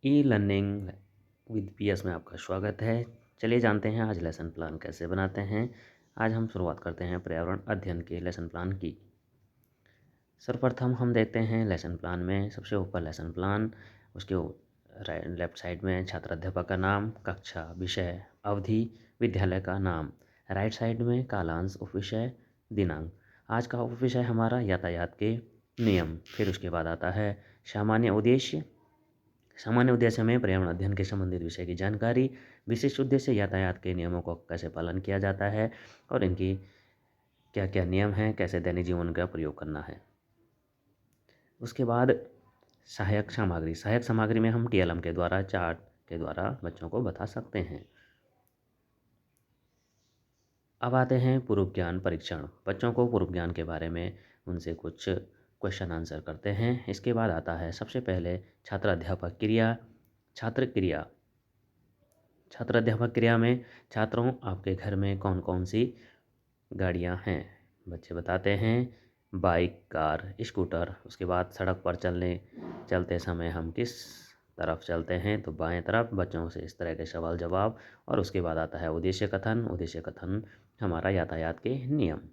E learning with PS में आपका स्वागत है। चलिए जानते हैं आज लेसन प्लान कैसे बनाते हैं। आज हम शुरुआत करते हैं पर्यावरण अध्ययन के लेसन प्लान की। सर्वप्रथम हम देखते हैं लेसन प्लान में सबसे ऊपर लेसन प्लान, उसके लेफ्ट साइड में छात्र अध्यापक का नाम, कक्षा, विषय, अवधि, विद्यालय का नाम। राइट साइड में कालांश, उपविषय, दिनांक। आज का उपविषय हमारा यातायात के नियम। फिर उसके बाद आता है सामान्य उद्देश्य। सामान्य उद्देश्य में पर्यावरण अध्ययन के संबंधित विषय की जानकारी। विशिष्ट उद्देश्य यातायात के नियमों को कैसे पालन किया जाता है और इनकी क्या क्या नियम हैं, कैसे दैनिक जीवन का प्रयोग करना है। उसके बाद सहायक सामग्री। सहायक सामग्री में हम टीएलएम के द्वारा, चार्ट के द्वारा बच्चों को बता सकते हैं। अब आते हैं पूर्व ज्ञान परीक्षण। बच्चों को पूर्व ज्ञान के बारे में उनसे कुछ क्वेश्चन आंसर करते हैं। इसके बाद आता है सबसे पहले छात्र अध्यापक क्रिया। छात्र क्रिया। छात्र अध्यापक क्रिया में छात्रों, आपके घर में कौन कौन सी गाड़ियां हैं। बच्चे बताते हैं बाइक, कार, स्कूटर। उसके बाद सड़क पर चलते समय हम किस तरफ चलते हैं, तो बाएं तरफ। बच्चों से इस तरह के सवाल जवाब। और उसके बाद आता है उद्देश्य कथन। उद्देश्य कथन हमारा यातायात के नियम।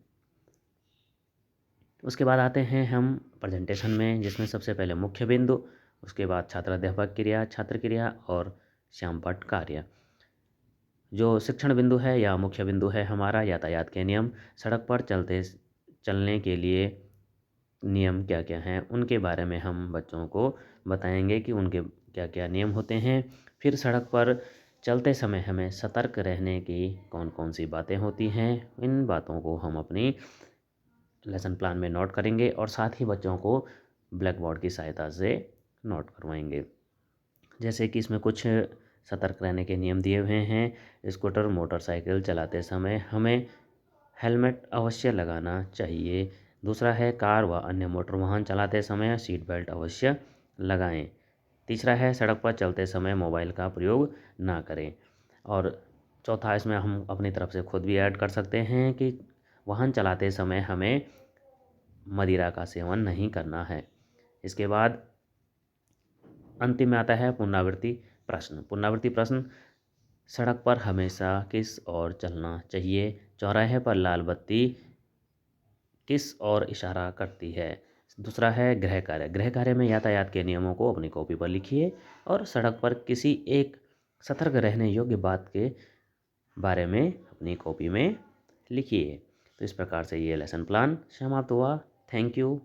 उसके बाद आते हैं हम प्रेजेंटेशन में, जिसमें सबसे पहले मुख्य बिंदु, उसके बाद छात्र अध्यापक क्रिया, छात्र क्रिया और श्यामपट्ट कार्य। जो शिक्षण बिंदु है या मुख्य बिंदु है हमारा यातायात के नियम। सड़क पर चलने के लिए नियम क्या क्या हैं, उनके बारे में हम बच्चों को बताएंगे कि उनके क्या क्या नियम होते हैं। फिर सड़क पर चलते समय हमें सतर्क रहने की कौन कौन सी बातें होती हैं, इन बातों को हम अपनी लेसन प्लान में नोट करेंगे और साथ ही बच्चों को ब्लैक बोर्ड की सहायता से नोट करवाएंगे। जैसे कि इसमें कुछ सतर्क रहने के नियम दिए हुए हैं। स्कूटर, मोटरसाइकिल चलाते समय हमें हेलमेट अवश्य लगाना चाहिए। दूसरा है कार व अन्य मोटर वाहन चलाते समय सीट बेल्ट अवश्य लगाएं। तीसरा है सड़क पर चलते समय मोबाइल का प्रयोग ना करें। और चौथा, इसमें हम अपनी तरफ से खुद भी ऐड कर सकते हैं कि वाहन चलाते समय हमें मदिरा का सेवन नहीं करना है। इसके बाद अंतिम में आता है पुनरावृत्ति प्रश्न। पुनरावृत्ति प्रश्न, सड़क पर हमेशा किस ओर चलना चाहिए। चौराहे पर लाल बत्ती किस ओर इशारा करती है। दूसरा है गृह कार्य। गृह कार्य में यातायात के नियमों को अपनी कॉपी पर लिखिए और सड़क पर किसी एक सतर्क रहने योग्य बात के बारे में अपनी कॉपी में लिखिए। तो इस प्रकार से ये लेसन प्लान समाप्त हुआ। Thank you.